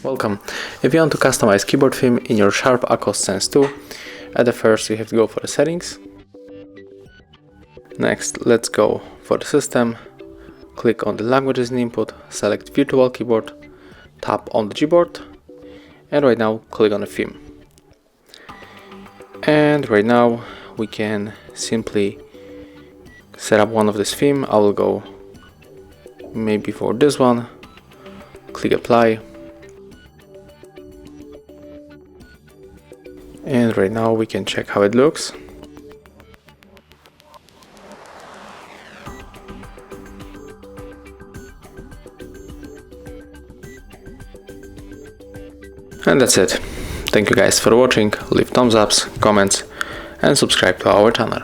Welcome. If you want to customize keyboard theme in your SHARP Aquos Sense2, at the first you have to go for the settings. Next, let's go for the system, click on the languages in input, select virtual keyboard, tap on the Gboard, and right now click on the theme. And right now we can simply set up one of this theme. I will go maybe for this one, click apply. And right now we can check how it looks. And that's it. Thank you guys for watching. Leave thumbs ups, comments, and subscribe to our channel.